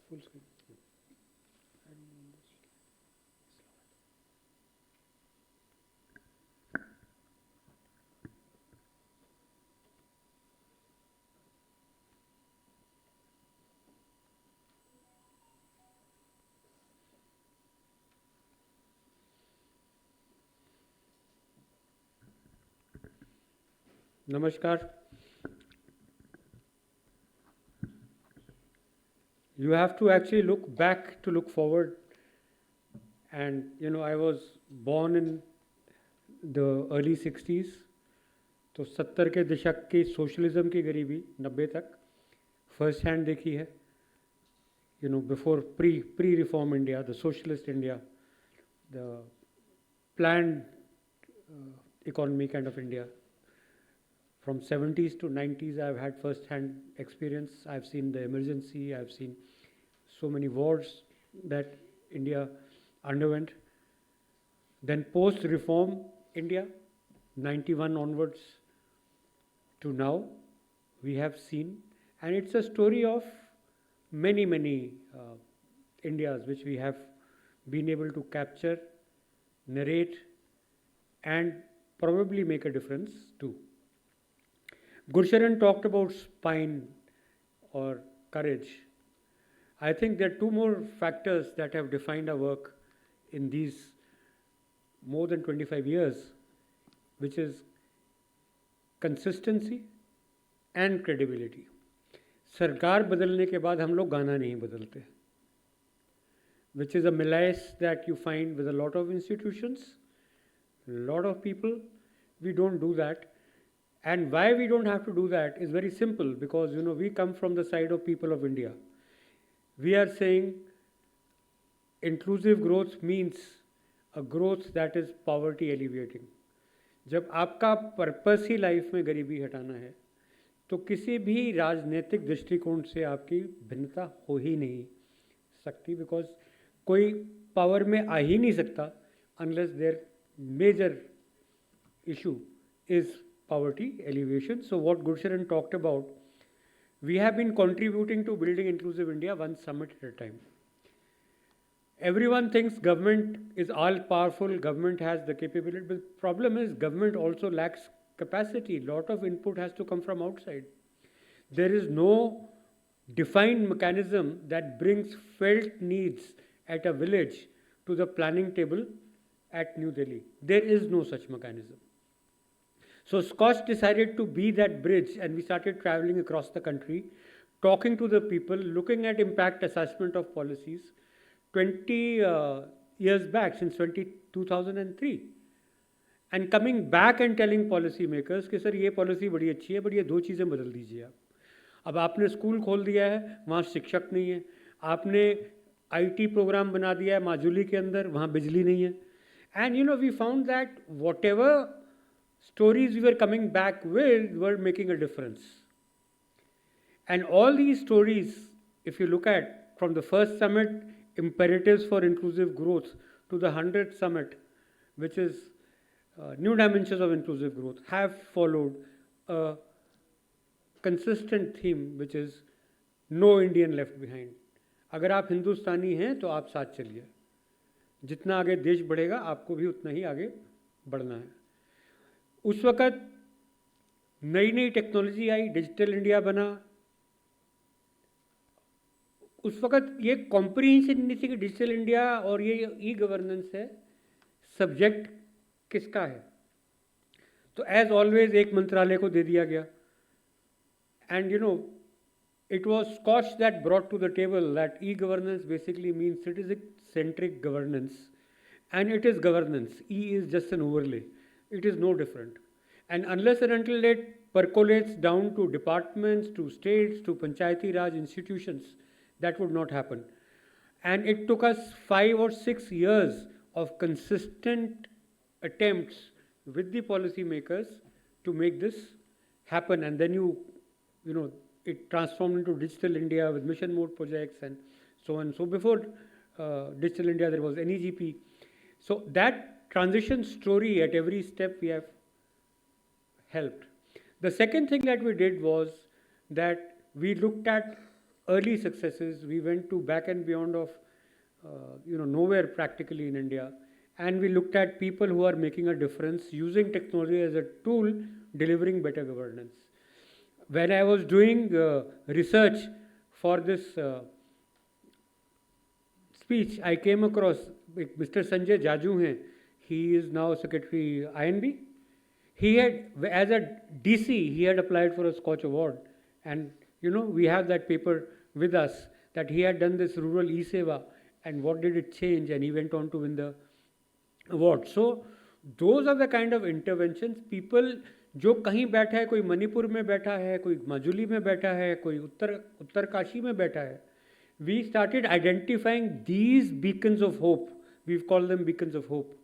Full screen. I don't know this. Namaskar. You have to actually look back to look forward. And I was born in the early 60s. तो 70 के दशक की socialism की गरीबी 90 तक first hand देखी है. Before pre-reform India, the socialist India, the planned economy kind of India. From 70s to 90s, I've had first-hand experience. I've seen the emergency. I've seen so many wars that India underwent. Then post-reform India, 91 onwards to now, we have seen, and it's a story of many Indias which we have been able to capture, narrate, and probably make a difference too. Gursharan talked about spine or courage. I think there are two more factors that have defined our work in these more than 25 years, which is consistency and credibility. सरकार बदलने के बाद हम लोग गाना नहीं बदलते, which is a malaise that you find with a lot of institutions, a lot of people. We don't do that. And why we don't have to do that is very simple, because we come from the side of people of India. We are saying inclusive growth means a growth that is poverty alleviating. जब आपका purpose ही life में गरीबी हटाना है, तो किसी भी राजनीतिक दृष्टिकोण से आपकी भिन्नता हो ही नहीं सकती, बिकॉज कोई पावर में आ ही नहीं सकता unless there major issue is poverty alleviation. So what Gursharan talked about, we have been contributing to building inclusive India one summit at a time. Everyone thinks government is all powerful, government has the capability, but the problem is government also lacks capacity. Lot of input has to come from outside. There is no defined mechanism that brings felt needs at a village to the planning table at New Delhi. There is no such mechanism. So Scotch decided to be that bridge, and we started traveling across the country, talking to the people, looking at impact assessment of policies 20 years back, since 2003. And coming back and telling policy makers कि sir ये policy बड़ी अच्छी है, but ये दो चीज़ें बदल दीजिए आप. अब आपने स्कूल खोल दिया है, वहाँ शिक्षक नहीं है. आपने IT प्रोग्राम बना दिया है माजुली के अंदर, वहाँ बिजली नहीं है. And we found that whatever stories we were coming back with were making a difference. And all these stories, if you look at from the first summit, imperatives for inclusive growth, to the 100th summit, which is new dimensions of inclusive growth, have followed a consistent theme, which is no Indian left behind. अगर आप हिंदुस्तानी हैं तो आप साथ चलिए. जितना आगे देश बढ़ेगा, आपको भी उतना ही आगे बढ़ना है. उस वक़्त नई नई टेक्नोलॉजी आई, डिजिटल इंडिया बना. उस वक़्त ये कॉम्प्रिहेंशन नहीं थी कि डिजिटल इंडिया और ये ई गवर्नेंस है, सब्जेक्ट किसका है. तो एज ऑलवेज एक मंत्रालय को दे दिया गया. And it was Scotch that brought to the table that e-governance basically means citizen-centric governance, and it is governance. E is just an overlay. It is no different. And unless and until it percolates down to departments, to states, to Panchayati Raj institutions, that would not happen. And it took us 5 or 6 years of consistent attempts with the policy makers to make this happen. And then it transformed into Digital India with mission mode projects and so on. So before Digital India, there was NEGP. So that transition story at every step we have helped. The second thing that we did was that we looked at early successes. We went to back and beyond of, nowhere practically in India. And we looked at people who are making a difference, using technology as a tool, delivering better governance. When I was doing research for this speech, I came across Mr. Sanjay Jaju hain. He is now Secretary INB. He had, as a DC, he had applied for a Scotch Award. And, we have that paper with us, that he had done this rural e-seva, and what did it change, and he went on to win the award. So, those are the kind of interventions. People जो कहीं बैठा है, कोई मणिपुर में बैठा है, कोई माजुली में बैठा है, कोई उत्तरकाशी में बैठा है, we started identifying these beacons of hope. We've called them beacons of hope.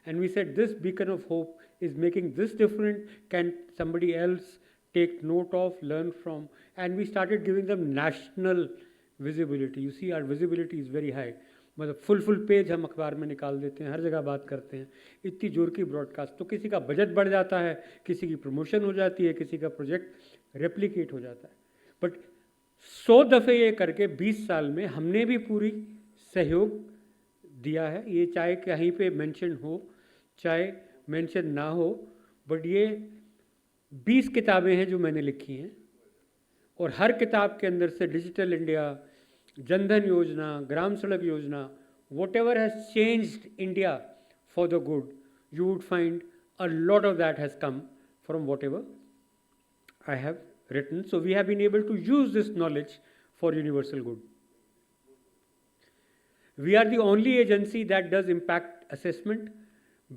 And we said, this beacon of hope is making this different. Can somebody else take note of, learn from? And we started giving them national visibility. You see, our visibility is very high. मतलब full page हम अखबार में निकाल देते हैं, हर जगह बात करते हैं, इतनी जोर की ब्रॉडकास्ट. तो किसी का बजट बढ़ जाता है, किसी की प्रमोशन हो जाती है, किसी का प्रोजेक्ट रेप्लिकेट हो जाता है. बट 100 दफ़े ये करके 20 साल में हमने भी पूरी सहयोग दिया है. ये चाहे कहीं पे मेंशन हो, चाहे मेंशन ना हो, बट ये 20 किताबें हैं जो मैंने लिखी हैं, और हर किताब के अंदर से डिजिटल इंडिया, जनधन योजना, ग्राम सड़क योजना, whatever has changed India for the good, you would find a lot of that has come from whatever I have written. So we have been able to use this knowledge for universal good. We are the only agency that does impact assessment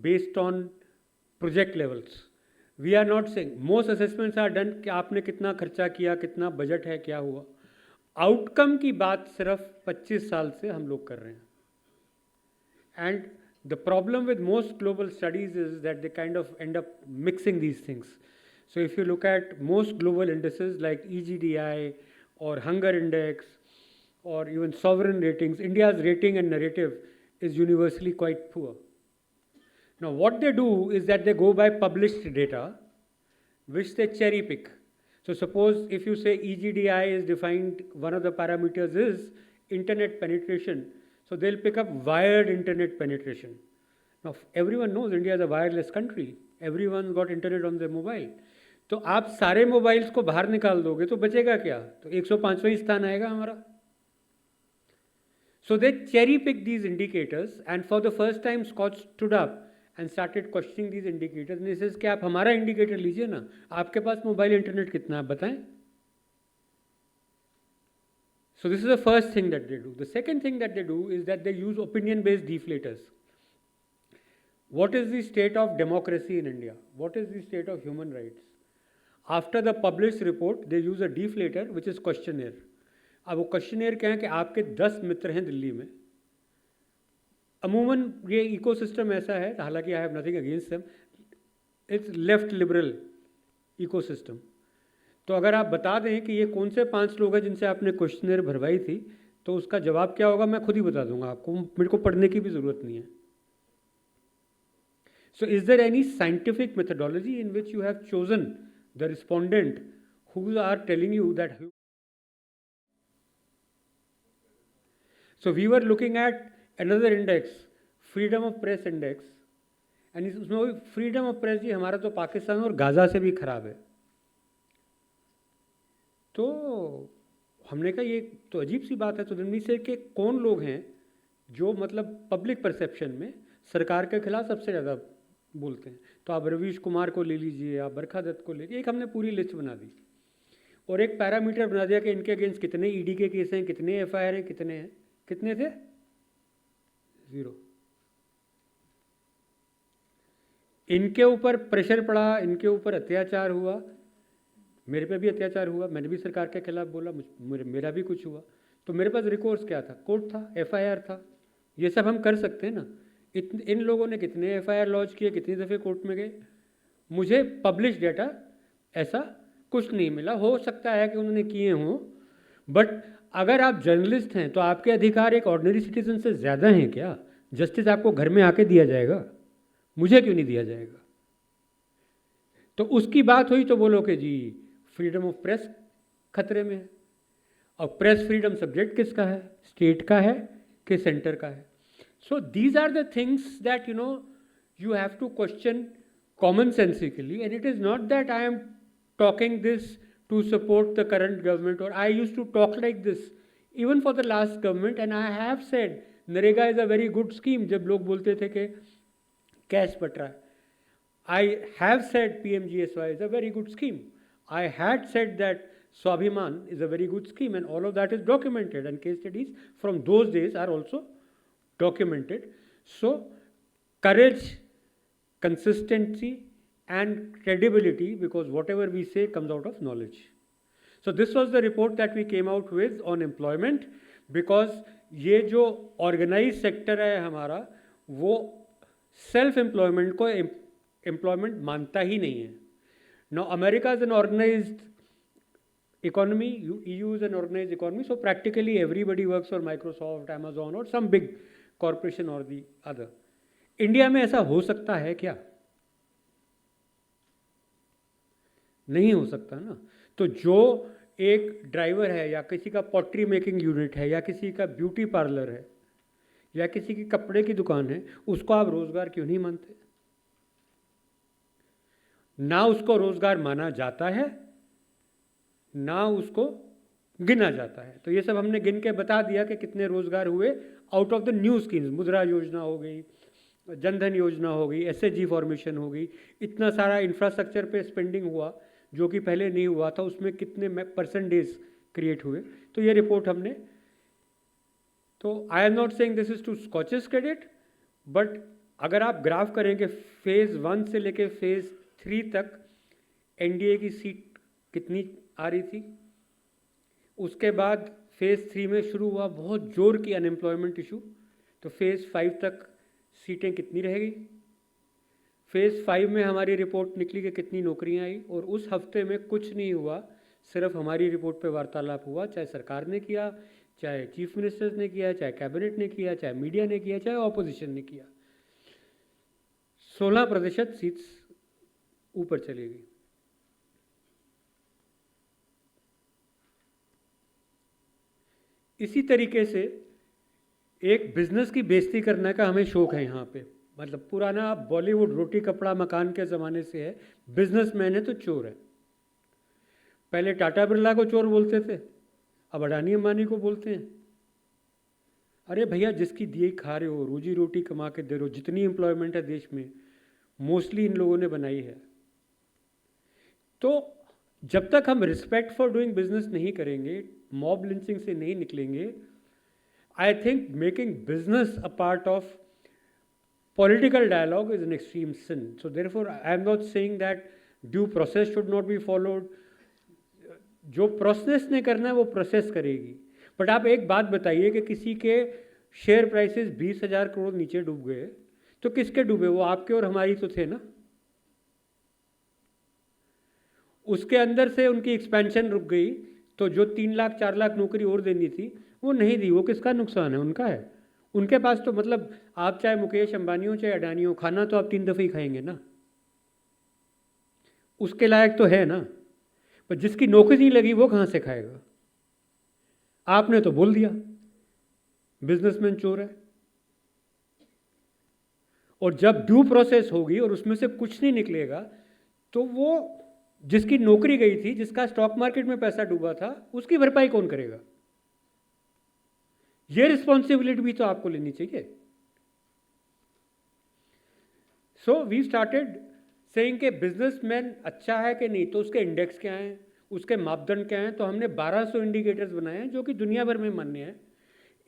based on project levels. We are not saying, most assessments are done कि आपने कितना खर्चा किया, कितना budget है, क्या हुआ. Outcome की बात सिर्फ 25 साल से हम लोग कर रहे हैं. And the problem with most global studies is that they kind of and up mixing these things. So if you look at most global indexes like EGDI और हंगर इंडेक्स और even sovereign ratings, India's rating and narrative is universally quite poor. Now what they do is that they go by published data which they cherry pick. So suppose if you say EGDI is defined, one of the parameters is internet penetration. So they'll pick up wired internet penetration. Now everyone knows India is a wireless country. Everyone's got internet on their mobile. तो आप सारे mobiles को बाहर निकाल दोगे तो बचेगा क्या? तो 105वां स्थान आएगा हमारा. So they cherry pick these indicators, and for the first time Scotch stood up and started questioning these indicators. And he says कि आप हमारा इंडिकेटर लीजिए ना, आपके पास मोबाइल इंटरनेट कितना है बताएं. So this is the first thing that they do. The second thing that they do is that they use opinion-based deflators. What is the state of democracy in India? What is the state of human rights? After the published report, they use a deflator which is questionnaire. अब वो questionnaire क्या है कि आपके 10 मित्र हैं दिल्ली में. अमूमन ये इकोसिस्टम ऐसा है, हालांकि I have nothing against them, it's left liberal ecosystem. तो अगर आप बता दें कि ये कौन से 5 लोग हैं जिनसे आपने क्वेश्चनर भरवाई थी, तो उसका जवाब क्या होगा मैं खुद ही बता दूंगा आपको, मेरे को पढ़ने की भी ज़रूरत नहीं है. So is there any scientific methodology in which you have chosen the respondent who are telling you that. So we were looking at another index, freedom of press index, and उसमें freedom of press जी हमारा तो पाकिस्तान और Gaza से भी ख़राब है. तो हमने कहा ये तो अजीब सी बात है. तो इनमें से कि कौन लोग हैं जो मतलब पब्लिक परसेप्शन में सरकार के खिलाफ सबसे ज़्यादा बोलते हैं. तो आप रवीश कुमार को ले लीजिए, आप बरखा दत्त को ले लीजिए. एक हमने पूरी लिस्ट बना दी और एक पैरामीटर बना दिया कि इनके अगेंस्ट कितने ED के केस हैं, कितने FIR हैं, कितने थे 0. इनके ऊपर प्रेशर पड़ा, इनके ऊपर अत्याचार हुआ, मेरे पे भी अत्याचार हुआ, मैंने भी सरकार के खिलाफ बोला, मेरा भी कुछ हुआ. तो मेरे पास रिकोर्स क्या था? कोर्ट था, FIR था. ये सब हम कर सकते हैं ना. इन लोगों ने कितने FIR लॉन्च किए, कितनी दफ़े कोर्ट में गए. मुझे पब्लिश डेटा ऐसा कुछ नहीं मिला. हो सकता है कि उन्होंने किए हों, बट अगर आप जर्नलिस्ट हैं तो आपके अधिकार एक ऑर्डिनरी सिटीजन से ज़्यादा हैं क्या? जस्टिस आपको घर में आके दिया जाएगा, मुझे क्यों नहीं दिया जाएगा? तो उसकी बात हुई तो बोलो कि जी फ्रीडम ऑफ प्रेस खतरे में है. और प्रेस फ्रीडम सब्जेक्ट किसका है, स्टेट का है कि सेंटर का है? So these are the things that you have to question common sensically, and it is not that I am talking this to support the current government, or I used to talk like this even for the last government, and I have said NREGA is a very good scheme. जब लोग बोलते थे कि cash but रहा है, I have said PMGSY is a very good scheme. I had said that Swabhiman is a very good scheme, and all of that is documented, and case studies from those days are also documented. So courage, consistency and credibility, because whatever we say comes out of knowledge. So this was the report that we came out with on employment, because ये जो organized sector है हमारा, वो self employment को employment मानता ही नहीं है. Now America is an organized economy, EU is an organized economy, so practically everybody works for Microsoft, Amazon or some big corporation or the other. India में ऐसा हो सकता है क्या? नहीं हो सकता ना. तो जो एक ड्राइवर है, या किसी का पॉटरी मेकिंग यूनिट है, या किसी का ब्यूटी पार्लर है, या किसी की कपड़े की दुकान है, उसको आप रोजगार क्यों नहीं मानते? ना उसको रोजगार माना जाता है, ना उसको गिना जाता है. तो ये सब हमने गिन के बता दिया कि कितने रोजगार हुए out of the new schemes. मुद्रा योजना हो गई, जनधन योजना हो गई, SHG फॉर्मेशन हो गई, इतना सारा इंफ्रास्ट्रक्चर पे स्पेंडिंग हुआ जो कि पहले नहीं हुआ था, उसमें कितने परसेंटेज क्रिएट हुए. तो ये रिपोर्ट हमने, तो I am not saying this is to Skoch's credit, but अगर आप ग्राफ करेंगे फेज़ 1 से लेके फेज़ 3 तक NDA की सीट कितनी आ रही थी, उसके बाद फेज़ 3 में शुरू हुआ बहुत जोर की अनएम्प्लॉयमेंट इशू, तो फेज़ 5 तक सीटें कितनी रहेगी. फेज़ 5 में हमारी रिपोर्ट निकली कि कितनी नौकरियां आई, और उस हफ्ते में कुछ नहीं हुआ, सिर्फ हमारी रिपोर्ट पे वार्तालाप हुआ. चाहे सरकार ने किया, चाहे चीफ मिनिस्टर्स ने किया, चाहे कैबिनेट ने किया, चाहे मीडिया ने किया, चाहे ऑपोजिशन ने किया. 16% सीट्स ऊपर चली गई. इसी तरीके से एक बिजनेस की बेइज्जती करने का हमें शौक है यहाँ पे. मतलब पुराना बॉलीवुड रोटी कपड़ा मकान के ज़माने से है, बिजनेसमैन है तो चोर है. पहले टाटा बिरला को चोर बोलते थे, अब अडानी अंबानी को बोलते हैं. अरे भैया, जिसकी दिए खा रहे हो, रोजी रोटी कमा के दे रहे हो, जितनी एम्प्लॉयमेंट है देश में मोस्टली इन लोगों ने बनाई है. तो जब तक हम रिस्पेक्ट फॉर डूइंग बिजनेस नहीं करेंगे, मॉब लिंचिंग से नहीं निकलेंगे, I think making business a part of political dialogue is an extreme sin. So therefore, I am not saying that due process should not be followed. जो process ने करना है वो प्रोसेस करेगी. बट आप एक बात बताइए कि किसी के शेयर प्राइसेस 20,000 करोड़ नीचे डूब गए, तो किसके डूबे? वो आपके और हमारी तो थे ना. उसके अंदर से उनकी एक्सपेंशन रुक गई, तो जो 3 लाख 4 लाख नौकरी और देनी थी वो नहीं दी. वो किसका नुकसान है? उनका है. उनके पास तो मतलब आप चाहे मुकेश अंबानी हो चाहे अडानी हो, खाना तो आप 3 दफ़े ही खाएंगे ना. उसके लायक तो है ना. पर जिसकी नौकरी नहीं लगी वो कहाँ से खाएगा? आपने तो बोल दिया बिजनेसमैन चोर है. और जब ड्यू प्रोसेस होगी और उसमें से कुछ नहीं निकलेगा, तो वो जिसकी नौकरी गई थी, जिसका स्टॉक मार्केट में पैसा डूबा था, उसकी भरपाई कौन करेगा? ये रिस्पॉन्सिबिलिटी भी तो आपको लेनी चाहिए. सो वी स्टार्टेड सेइंग कि बिजनेसमैन अच्छा है कि नहीं, तो उसके इंडेक्स क्या हैं, उसके मापदंड क्या हैं. तो हमने 1200 इंडिकेटर्स बनाए हैं जो कि दुनिया भर में मान्य है.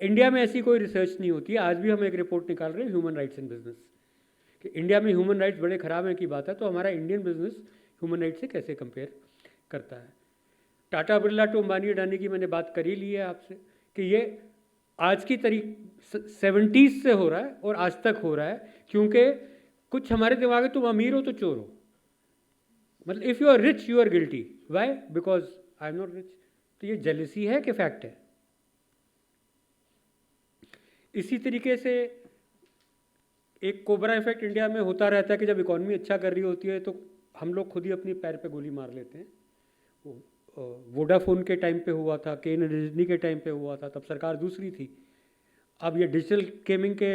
इंडिया में ऐसी कोई रिसर्च नहीं होती. आज भी हम एक रिपोर्ट निकाल रहे हैं ह्यूमन राइट्स इन बिजनेस, कि इंडिया में ह्यूमन राइट्स बड़े खराब हैं की बात है, तो हमारा इंडियन बिजनेस ह्यूमन राइट्स से कैसे कंपेयर करता है. टाटा बिरला टू अंबानी अडानी की मैंने बात कर ही ली है आपसे, कि ये आज की तारीख 70s से हो रहा है और आज तक हो रहा है. क्योंकि कुछ हमारे दिमाग में तुम अमीर हो तो चोर हो. मतलब if you are rich you are guilty. Why? Because I am not rich. तो ये जेलसी है कि फैक्ट है? इसी तरीके से एक कोबरा इफेक्ट इंडिया में होता रहता है कि जब इकॉनमी अच्छा कर रही होती है तो हम लोग खुद ही अपनी पैर पे गोली मार लेते हैं. वोडाफोन के टाइम पे हुआ था, केन डिज्नी के टाइम पे हुआ था, तब सरकार दूसरी थी। अब ये डिजिटल गेमिंग के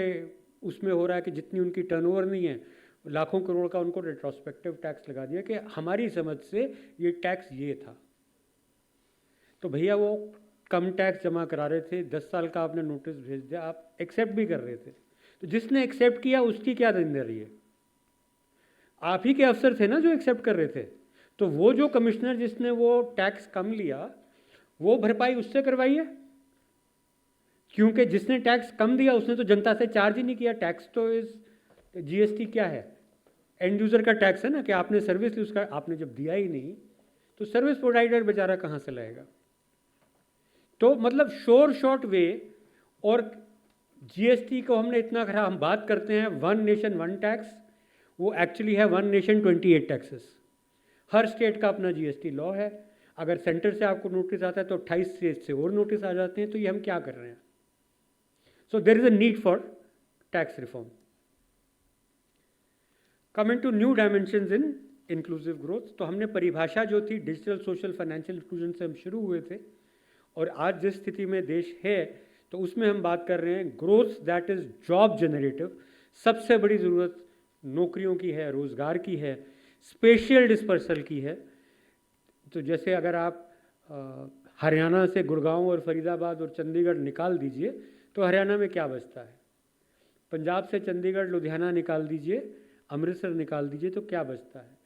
उसमें हो रहा है कि जितनी उनकी टर्नओवर नहीं है, लाखों करोड़ का उनको रेट्रोस्पेक्टिव टैक्स लगा दिया कि हमारी समझ से ये टैक्स ये था। तो भैया वो कम टैक्स जमा करा रहे थे, 10 साल का आपने नोटिस भेज दिया, आप एक्सेप्ट भी कर रहे थे, तो जिसने एक्सेप्ट किया उसकी क्या जिम्मेदारी है? आप ही के अफसर थे ना जो एक्सेप्ट कर रहे थे। तो वो जो कमिश्नर जिसने वो टैक्स कम लिया, वो भरपाई उससे करवाइए, क्योंकि जिसने टैक्स कम दिया उसने तो जनता से चार्ज ही नहीं किया। टैक्स तो इस जीएसटी क्या है? एंड यूज़र का टैक्स है ना, कि आपने सर्विस ली, उसका आपने जब दिया ही नहीं तो सर्विस प्रोवाइडर बेचारा कहाँ से लाएगा? तो मतलब शोर शॉर्ट वे। और जीएसटी को हमने इतना खराब, हम बात करते हैं वन नेशन वन टैक्स, वो एक्चुअली है वन नेशन 28 टैक्सेस। हर स्टेट का अपना जीएसटी लॉ है। अगर सेंटर से आपको नोटिस आता है तो 28 स्टेट से और नोटिस आ जाते हैं। तो ये हम क्या कर रहे हैं? So there is a need for tax reform. Coming to new dimensions in inclusive growth, तो हमने परिभाषा जो थी डिजिटल सोशल फाइनेंशियल इंक्लूजन से हम शुरू हुए थे, और आज जिस स्थिति में देश है तो उसमें हम बात कर रहे हैं growth that is job generative. सबसे बड़ी ज़रूरत नौकरियों की है, रोज़गार की है, स्पेशियल डिस्पर्सल की है। तो जैसे अगर आप हरियाणा से गुड़गांव और फरीदाबाद और चंडीगढ़ निकाल दीजिए तो हरियाणा में क्या बचता है? पंजाब से चंडीगढ़ लुधियाना निकाल दीजिए, अमृतसर निकाल दीजिए तो क्या बचता है?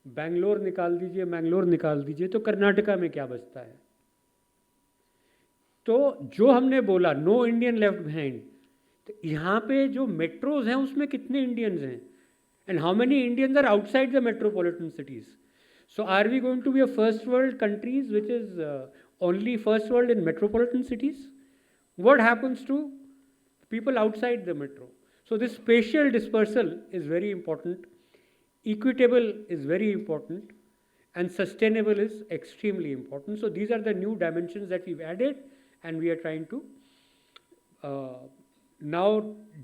बेंगलोर निकाल दीजिए, मैंगलोर निकाल दीजिए तो कर्नाटका में क्या बचता है? तो जो हमने बोला नो इंडियन लेफ्ट बिहाइंड, तो यहाँ पे जो मेट्रोज हैं उसमें कितने इंडियंस हैं? And how many Indians are outside the metropolitan cities? So are we going to be a first world countries which is only first world in metropolitan cities? What happens to people outside the metro? So this spatial dispersal is very important, equitable is very important, and sustainable is extremely important. So these are the new dimensions that we've added, and we are trying to now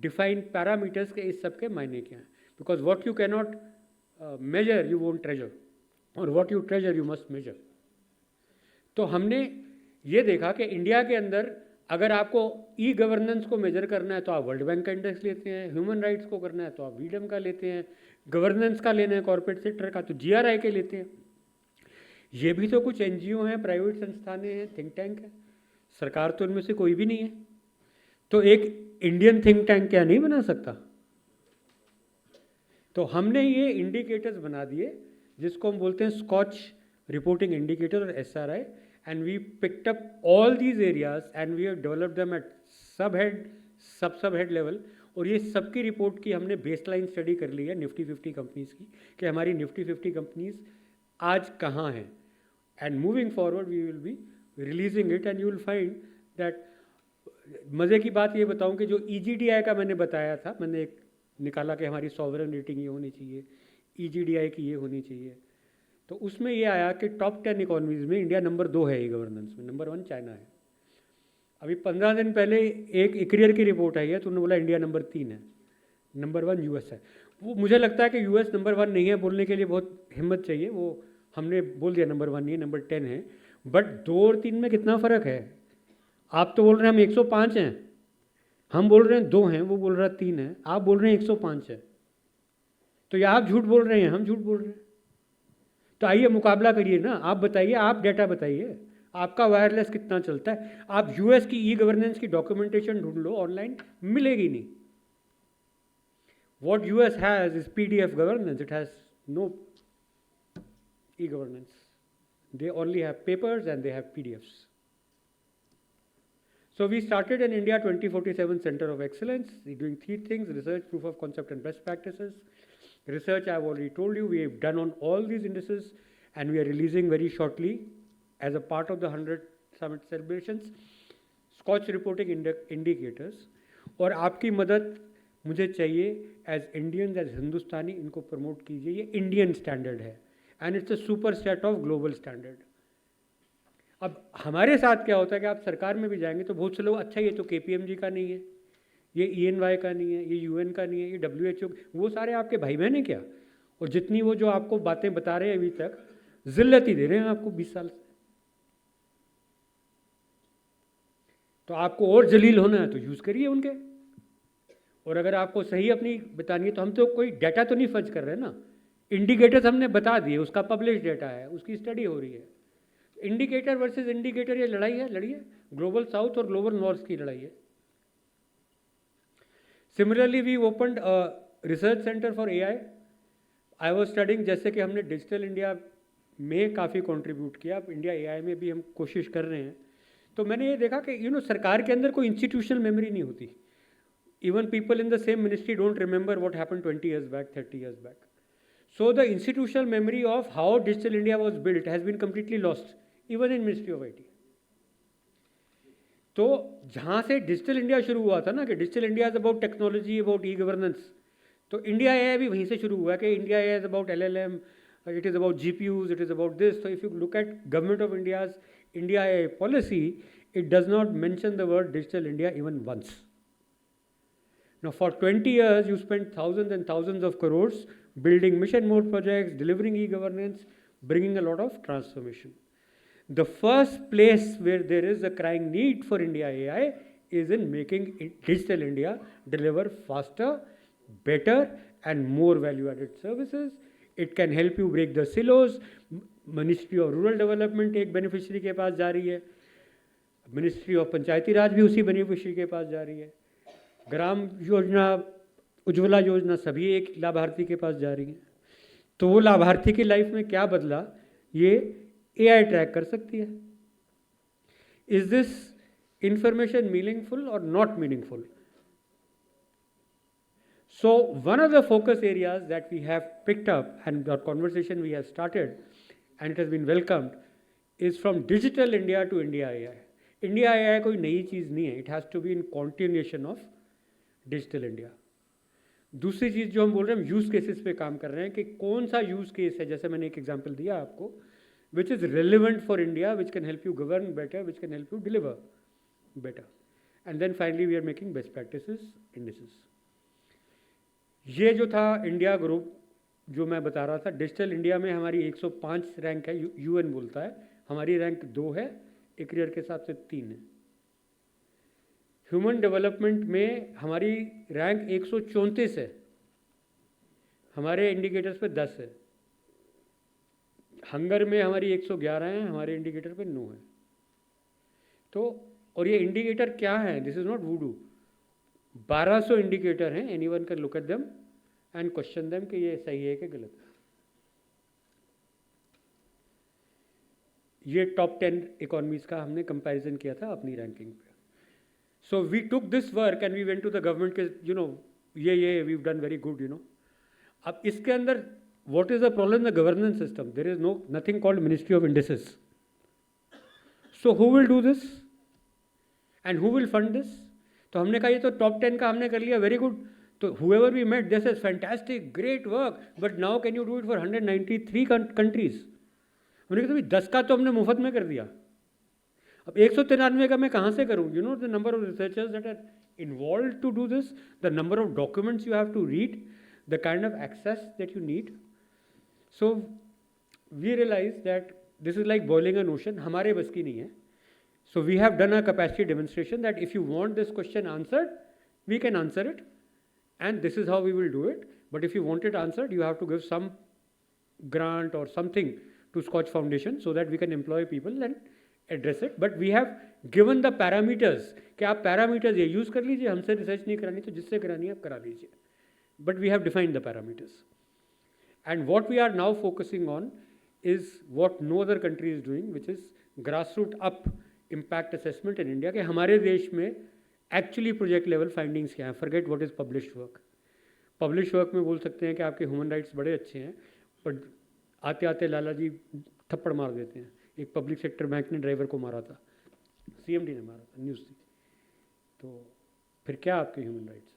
define parameters के इस सब के मायने क्या हैं, because what you cannot measure you won't treasure, और what you treasure you must measure. तो हमने ये देखा कि इंडिया के अंदर अगर आपको ई गवर्नेंस को मेजर करना है तो आप वर्ल्ड बैंक का इंडेक्स लेते हैं, ह्यूमन राइट्स को करना है तो आप वीडम का लेते हैं, गवर्नेंस का लेना है कॉर्पोरेट सेक्टर का तो जीआरआई के लेते हैं। ये भी तो कुछ एनजीओ हैं, प्राइवेट संस्थानें हैं, थिंक टैंक है, सरकार तो इनमें से कोई भी नहीं है। तो एक इंडियन थिंक टैंक क्या नहीं बना सकता? तो हमने ये इंडिकेटर्स बना दिए जिसको हम बोलते हैं स्कॉच रिपोर्टिंग इंडिकेटर और SRI, and we picked up all these areas and we have developed them at sub head level. और ये सबकी रिपोर्ट की हमने बेसलाइन स्टडी कर ली है निफ्टी 50 कंपनीज की, कि हमारी निफ्टी 50 कंपनीज आज कहाँ हैं, and moving forward we will be releasing it, and you will find that. मज़े की बात ये बताऊँ कि जो ईजीडीआई का मैंने बताया था, मैंने एक निकाला कि हमारी सॉवरन रेटिंग ये होनी चाहिए, ईजीडीआई की ये होनी चाहिए, तो उसमें ये आया कि टॉप 10 इकोनॉमीज़ में इंडिया नंबर 2 है ई गवर्नेंस में, नंबर 1 चाइना है। अभी 15 दिन पहले एक इक्रियर की रिपोर्ट आई है तो उन्होंने बोला इंडिया नंबर 3 है, नंबर 1 यूएस है। वो मुझे लगता है कि यूएस नंबर 1 नहीं है, बोलने के लिए बहुत हिम्मत चाहिए। वो हमने बोल दिया नंबर 1 नहीं है, नंबर 10 है, बट 2 और 3 में कितना फ़र्क है? आप तो बोल रहे हैं हम 105 हैं, हम बोल रहे हैं 2 हैं, वो बोल रहा है 3 है, आप बोल रहे हैं 105 है। तो या आप झूठ बोल रहे हैं, हम झूठ बोल रहे हैं। तो आइए मुकाबला करिए ना, आप बताइए, आप डेटा बताइए, आपका वायरलेस कितना चलता है। आप यूएस की ई गवर्नेंस की डॉक्यूमेंटेशन ढूंढ लो ऑनलाइन, मिलेगी नहीं। What US has is PDF governance, it has no e governance, they only have papers and they have PDFs. So we started an India 2047 Center of Excellence, doing 3 things: research, proof of concept, and best practices. Research, I've already told you, we have done on all these indices, and we are releasing very shortly as a part of the 100 Summit celebrations, Scotch reporting indicators. और आपकी मदद मुझे चाहिए as Indians, as हिंदुस्तानी, इनको promote कीजिए। ये Indian standard है and it's a super set of global standard. अब हमारे साथ क्या होता है कि आप सरकार में भी जाएंगे तो बहुत से लोग, अच्छा ये तो केपीएमजी का नहीं है, ये ईएनवाई का नहीं है, ये यूएन का नहीं है, ये डब्ल्यूएचओ, वो सारे आपके भाई बहन हैं क्या? और जितनी वो जो आपको बातें बता रहे हैं अभी तक, जिल्लत ही दे रहे हैं आपको 20 साल से। तो आपको और जलील होना है तो यूज़ करिए उनके, और अगर आपको सही अपनी बतानी है तो हम तो कोई डाटा तो नहीं फर्ज कर रहे ना, इंडिकेटर्स हमने बता दिए, उसका पब्लिश डाटा है, उसकी स्टडी हो रही है। इंडिकेटर वर्सेस इंडिकेटर ये लड़ाई है, लड़िए, ग्लोबल साउथ और ग्लोबल नॉर्थ की लड़ाई है। Similarly we opened research centre for AI. I was studying, जैसे कि हमने डिजिटल इंडिया में काफ़ी कंट्रीब्यूट किया, अब इंडिया एआई में भी हम कोशिश कर रहे हैं। तो मैंने ये देखा कि सरकार के अंदर कोई इंस्टीट्यूशनल मेमोरी नहीं होती। Even people in the same ministry don't remember what happened 20 years back, 30 years back. So the institutional memory of how Digital India was built has been completely lost, even in Ministry of IT. तो जहाँ से digital India शुरू हुआ था ना, कि digital India is about technology, about e governance, तो India AI भी वहीं से शुरू हुआ है कि India AI is about LLM, it is about GPUs, it is about this. तो if you look at government of India's India AI policy, it does not mention the word Digital India even once. Now for 20 years you spent thousands and thousands of crores building mission mode projects, delivering e-governance, bringing a lot of transformation. The first place where there is a crying need for India AI is in making Digital India deliver faster, better and more value-added services. It can help you break the silos. Ministry of Rural Development एक beneficiary के पास जा रही है, ministry of पंचायती राज भी उसी beneficiary के पास जा रही है, ग्राम योजना, उज्ज्वला योजना सभी एक लाभार्थी के पास जा रही है। तो वो लाभार्थी की लाइफ में क्या बदला, ये एआई ट्रैक कर सकती है। इज दिस इंफॉर्मेशन मीनिंगफुल और not meaningful? So one of the focus areas that we have picked up and our conversation we have started and it has been welcomed is from digital India to India AI. India AI कोई नई चीज़ नहीं है, it has to be in continuation of digital India. दूसरी चीज़ जो हम बोल रहे हैं, हम यूज़ केसेस पे काम कर रहे हैं कि कौन सा यूज़ केस है, जैसे मैंने एक एग्जांपल दिया आपको, which is relevant for India, which can help you govern better, which can help you deliver better, and then finally we are making best practices indices. ये जो था इंडिया ग्रुप जो मैं बता रहा था, डिजिटल इंडिया में हमारी 105 रैंक है, UN बोलता है, हमारी रैंक 2 है, एक ईयर के हिसाब से 3 है। ह्यूमन डेवलपमेंट में हमारी रैंक 134 है, हमारे इंडिकेटर्स पे 10 है। हंगर में हमारी 111 है, हमारे इंडिकेटर पे 9 है। तो और ये इंडिकेटर क्या है, this is not voodoo, 1200 indicator हैं, anyone can look at them and question them कि ये सही है कि गलत है। ये टॉप 10 इकोनॉमीज का हमने कंपैरिजन किया था अपनी रैंकिंग पे। So we took this work and we went to the government के, ये वी डन वेरी गुड, अब इसके अंदर what is the problem, the governance system, there is nothing called ministry of indices. So who will do this and who will fund this? तो हमने कहा ये तो टॉप 10 का हमने कर लिया, वेरी गुड, तो whoever we met, this is fantastic, great work, but now can you do it for 193 countries? हमने कहा 10 का तो हमने मुफ्त में कर दिया, अब 193 का मैं कहाँ से करूँ? The number of researchers that are involve to do this, the number of documents you have to read, the kind of access that you need. So we realise that this is like boiling an ocean, हमारे बस की नहीं है। So we have done a capacity demonstration that if you want this question answered, we can answer it and this is how we will do it, but if you want it answered, you have to give some grant or something to Scotch Foundation so that we can employ people and address it, but we have given the parameters कि आप parameters ये use कर लीजिए, हमसे research नहीं करानी तो जिससे करानी है आप करा लीजिए, but we have defined the parameters, and what we are now focusing on is what no other country is doing, which is grassroots up impact assessment in India, कि हमारे देश में एक्चुअली प्रोजेक्ट लेवल फाइंडिंग्स क्या हैं, forget what is published work. Publish work में बोल सकते हैं कि आपके ह्यूमन राइट्स बड़े अच्छे हैं, पर आते आते लाला जी थप्पड़ मार देते हैं। एक पब्लिक सेक्टर बैंक ने ड्राइवर को मारा था, CMD ने मारा था, न्यूज़ थी, तो फिर क्या आपके ह्यूमन राइट्स?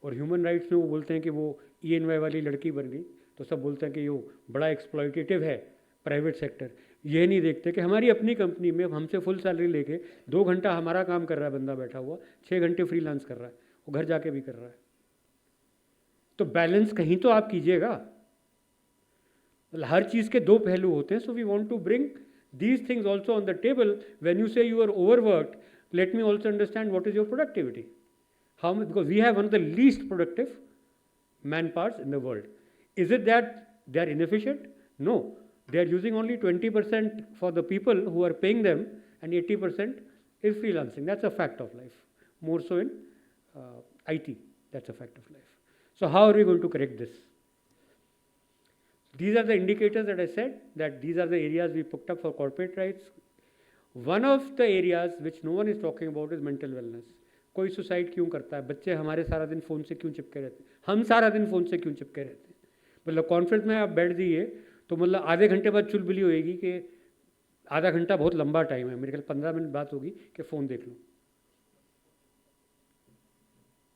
और ह्यूमन राइट्स में वो बोलते हैं कि वो ENY वाली लड़की बन गई तो सब बोलते हैं कि वो बड़ा एक्सप्लॉयटेटिव है प्राइवेट सेक्टर। ये नहीं देखते कि हमारी अपनी कंपनी में हमसे फुल सैलरी लेके 2 घंटा हमारा काम कर रहा है बंदा बैठा हुआ, 6 घंटे फ्रीलांस कर रहा है, वो घर जाके भी कर रहा है। तो बैलेंस कहीं तो आप कीजिएगा, हर चीज़ के 2 पहलू होते हैं। So we want to bring These things also on the table. When you say you are overworked, let me also understand what is your productivity. How much, because we have one of the least productive manpowers in the world. Is it that they are inefficient? No. They are using only 20% for the people who are paying them, and 80% is freelancing. That's a fact of life. More so in IT. That's a fact of life. So how are we going to correct this? These are the indicators that I said, that these are the areas we picked up for corporate rights. One of the areas which no one is talking about is mental wellness. कोई suicide क्यों करता है? बच्चे हमारे सारा दिन phone से क्यों चिपके रहते हैं? हम सारा दिन फ़ोन से क्यों चिपके रहते हैं? मतलब कॉन्फ्रेंस में आप बैठ जाइए तो मतलब आधे घंटे बाद चुलबुली होएगी कि आधा घंटा बहुत लंबा टाइम है, मेरे ख्याल 15 मिनट बात होगी कि फ़ोन देख लो,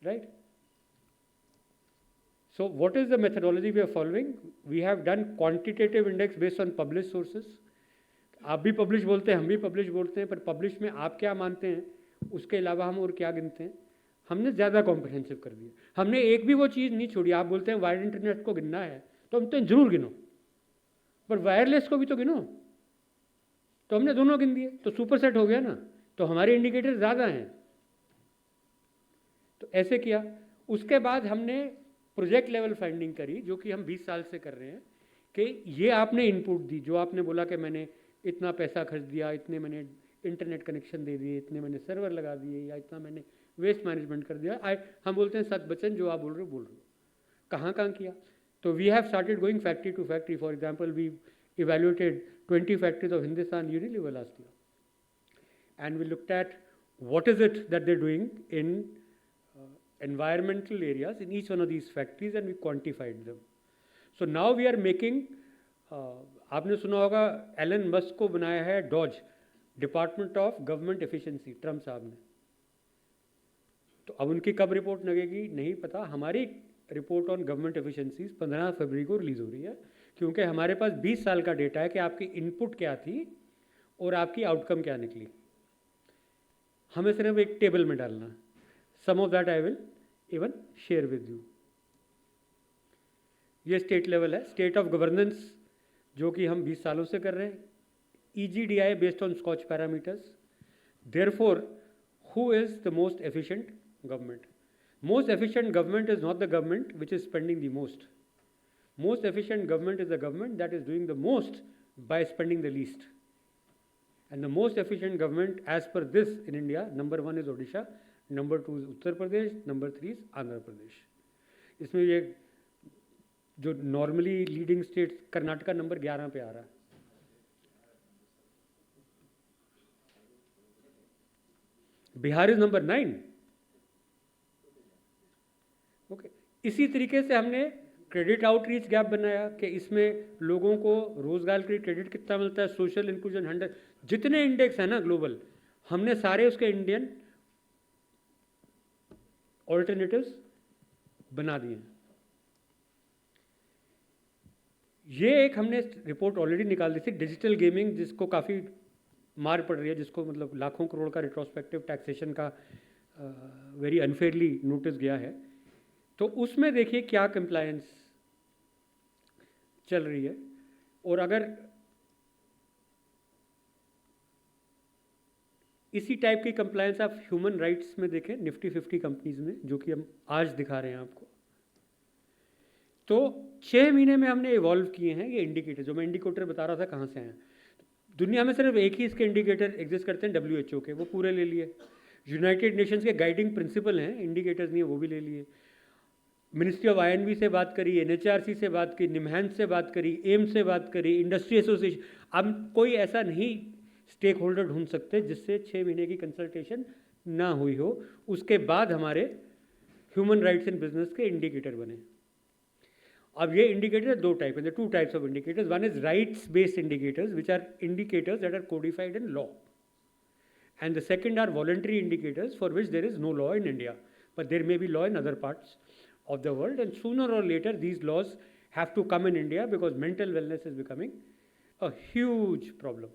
right? So what is the methodology we are following? We have done quantitative index based on published sources. आप भी पब्लिश बोलते हैं, हम भी पब्लिश बोलते हैं, पर पब्लिश में आप क्या मानते हैं, उसके अलावा हम और क्या गिनते हैं, हमने ज़्यादा कॉम्प्रिहेंसिव कर दिया. हमने एक भी वो चीज़ नहीं छोड़ी. आप बोलते हैं वायर्ड इंटरनेट को गिनना है, तो हम तो जरूर गिनो, पर वायरलेस को भी तो गिनो. तो हमने दोनों गिन दिए, तो सुपर सेट हो गया ना. तो हमारे इंडिकेटर ज़्यादा हैं. तो ऐसे किया. उसके बाद हमने प्रोजेक्ट लेवल फाइंडिंग करी, जो कि हम 20 साल से कर रहे हैं, कि ये आपने इनपुट दी, जो आपने बोला कि मैंने इतना पैसा खर्च दिया, इतने मैंने इंटरनेट कनेक्शन दे दिए, इतने मैंने सर्वर लगा दिए, या इतना मैंने वेस्ट मैनेजमेंट कर दिया. हम बोलते हैं सच बचन, जो आप बोल रहे हो. कहाँ कहाँ किया? तो we have started going factory to factory. For example, we evaluated 20 factories of Hindustan Unilever last year, and we looked at what is it that they're doing in environmental areas in each one of these factories, and we quantified them. So now we are making, आपने सुना होगा Elon Musk को बनाया है DOGE, department of government efficiency, Trump साहब ने. तो अब उनकी कब रिपोर्ट लगेगी नहीं पता. हमारी रिपोर्ट ऑन गवर्नमेंट एफिशिएंसीज 15 फरवरी को रिलीज हो रही है, क्योंकि हमारे पास 20 साल का डेटा है कि आपकी इनपुट क्या थी और आपकी आउटकम क्या निकली. हमें सिर्फ एक टेबल में डालना. Some of that I will even share with you. ये स्टेट लेवल है, स्टेट ऑफ गवर्नेंस, जो कि हम 20 सालों से कर रहे हैं. EGDI based on Scotch parameters. Therefore who is the most efficient government? Most efficient government is not the government which is spending the most. Most efficient government is the government that is doing the most by spending the least. And the most efficient government as per this in India, number 1 is Odisha, number 2 is Uttar Pradesh, number 3 is Andhra Pradesh. इसमें ये जो normally leading states, Karnataka number 11 पे आ रहा है. Bihar is number 9. Okay. इसी तरीके से हमने क्रेडिट आउटरीच गैप बनाया कि इसमें लोगों को रोजगार के लिए क्रेडिट कितना मिलता है, सोशल इंक्लूजन 100, जितने इंडेक्स है ना ग्लोबल, हमने सारे उसके इंडियन ऑल्टरनेटिव्स बना दिए हैं. ये एक हमने रिपोर्ट ऑलरेडी निकाल दी थी, डिजिटल गेमिंग, जिसको काफ़ी मार पड़ रही है, जिसको मतलब लाखों करोड़ का रिट्रोस्पेक्टिव टैक्सेशन का वेरी अनफेयरली नोटिस गया है. तो उसमें देखिए क्या कंप्लायंस चल रही है. और अगर इसी टाइप की कंप्लायंस आप ह्यूमन राइट्स में देखें, निफ्टी 50 कंपनीज में, जो कि हम आज दिखा रहे हैं आपको, तो 6 महीने में हमने इवॉल्व किए हैं ये इंडिकेटर. जो मैं इंडिकेटर बता रहा था कहाँ से आए, दुनिया में सिर्फ एक ही इसके इंडिकेटर एग्जिस्ट करते हैं, WHO के, वो पूरे ले लिए. यूनाइटेड नेशंस के गाइडिंग प्रिंसिपल हैं, इंडिकेटर्स नहीं है, वो भी ले लिए. मिनिस्ट्री ऑफ INV से बात करी, NHRC से बात की, निमहैंस से बात करी, एम्स से बात करी, इंडस्ट्री एसोसिएशन. अब कोई ऐसा नहीं स्टेक होल्डर ढूंढ सकते जिससे 6 महीने की कंसल्टेशन ना हुई हो, उसके बाद हमारे ह्यूमन राइट्स इन बिजनेस के इंडिकेटर बने. अब ये इंडिकेटर 2 टाइप हैं, 2 types of indicators. One is rights based indicators which are indicators that are codified in law, and the second are voluntary indicators for which there is no law in India, but there may be law in other parts of the world, and sooner or later these laws have to come in India because mental wellness is becoming a huge problem.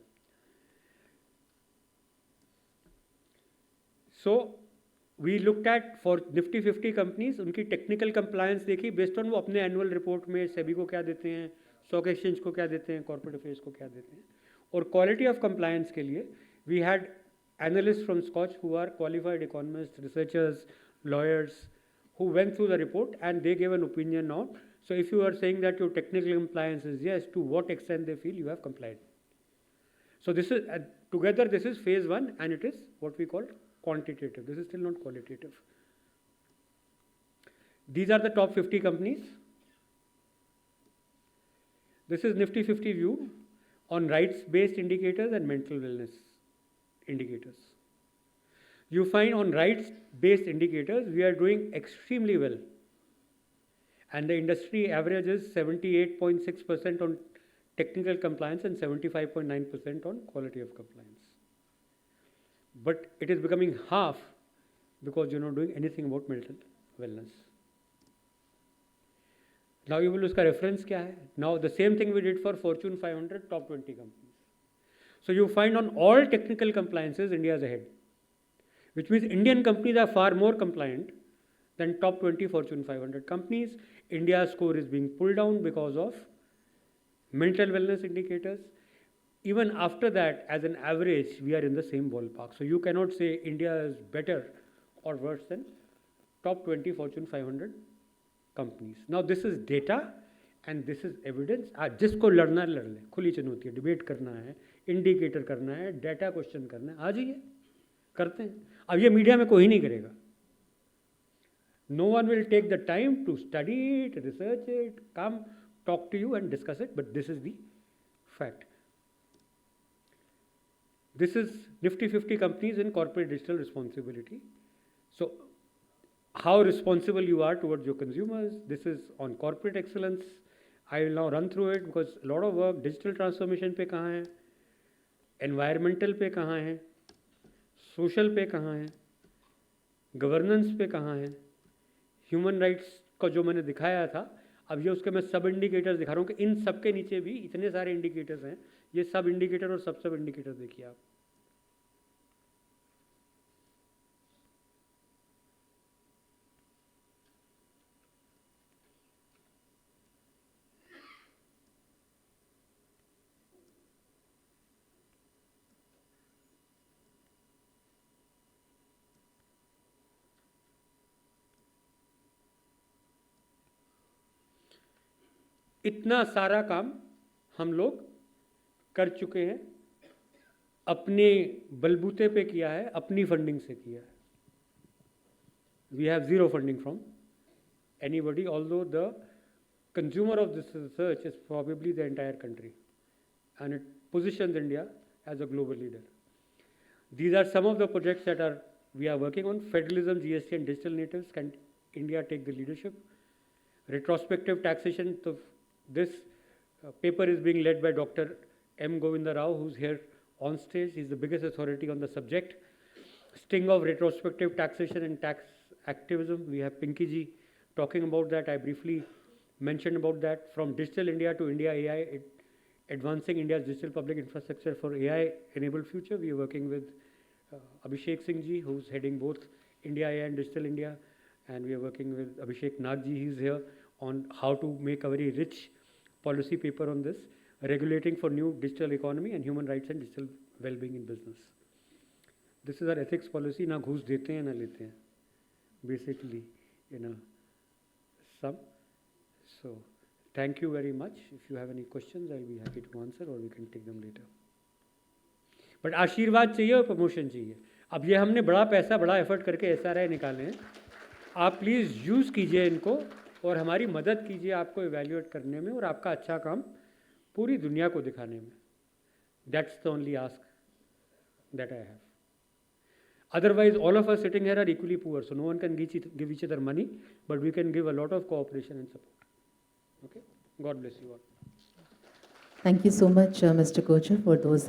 So we looked at for Nifty 50 companies, उनकी technical compliance देखी based on वो अपने annual report में सेबी को क्या देते हैं, stock exchange को क्या देते हैं, कॉर्पोरेट अफेयर्स को क्या देते हैं, और क्वालिटी ऑफ कंप्लायंस के लिए we had analysts from Scotch who are qualified economists, researchers, lawyers who went through the report and they gave an opinion on. So if you are saying that your technical compliance is yes, to what extent they feel you have complied. So this is together this is phase 1 and it is what we call quantitative. This is still not qualitative. These are the top 50 companies. This is Nifty 50 view on rights-based indicators and mental wellness indicators. You find on rights-based indicators, we are doing extremely well. And the industry average is 78.6% on technical compliance and 75.9% on quality of compliance. But it is becoming half because you're not doing anything about mental wellness. Now you will use reference kya hai? Now the same thing we did for Fortune 500 top 20 companies. So you find on all technical compliances, India is ahead, which means Indian companies are far more compliant than top 20 Fortune 500 companies. India's score is being pulled down because of mental wellness indicators. Even after that, as an average, we are in the same ballpark. So you cannot say India is better or worse than top 20 Fortune 500 companies. Now this is data and this is evidence. आज जिसको लड़ना लड़ ले, खुली चुनौती है, debate करना है, इंडिकेटर करना है, डेटा क्वेश्चन करना है, आ जाइए, करते हैं. अब ये मीडिया में कोई नहीं करेगा. No one will take the time to study it, research it, come talk to you and discuss it, but this is the fact. This is Nifty 50 companies in corporate digital responsibility. So how responsible you are towards your consumers. This is on corporate excellence. I will now run through it because a lot of work, digital transformation पे कहाँ है, environmental पे कहाँ है, social पे कहाँ है, governance पे कहाँ है, human rights का जो मैंने दिखाया था, अब ये उसके मैं सब इंडिकेटर्स दिखा रहा हूँ कि इन सब के नीचे भी इतने सारे इंडिकेटर्स हैं. ये सब इंडिकेटर और सब इंडिकेटर देखिए आप. इतना सारा काम हम लोग कर चुके हैं, अपने बलबूते पे किया है, अपनी फंडिंग से किया है. We have zero funding from anybody, although the consumer of this research is probably the entire country, and it positions India as a global leader. These are some of the projects that we are working on. Federalism, GST and digital natives. Can India take the leadership? Retrospective taxation. So this paper is being led by Dr. M. Govinda Rao, who's here on stage. He's the biggest authority on the subject. Sting of retrospective taxation and tax activism. We have Pinky ji talking about that. I briefly mentioned about that. From Digital India to India AI, advancing India's digital public infrastructure for AI-enabled future. We are working with Abhishek Singh ji, who's heading both India AI and Digital India. And we are working with Abhishek Nag ji, he's here, on how to make a very rich policy paper on this, regulating for new digital economy and human rights and digital well-being in business. This is our ethics policy. ना घूस देते हैं ना लेते हैं, basically in a sum. So thank you very much. If you have any questions, I'll be happy to answer, or we can take them later. But आशीर्वाद चाहिए और प्रमोशन चाहिए. अब ये हमने बड़ा पैसा, बड़ा एफर्ट करके SRI निकाले हैं. आप प्लीज़ यूज़ कीजिए इनको और हमारी मदद कीजिए आपको इवैल्यूएट करने में और आपका अच्छा काम पूरी दुनिया को दिखाने में. That's the only ask that I have. Otherwise, all of us sitting here are equally poor, so no one can give each other money, but we can give a lot of cooperation and support. Okay? God bless you all. Thank you so much, Mr. Kochhar, for those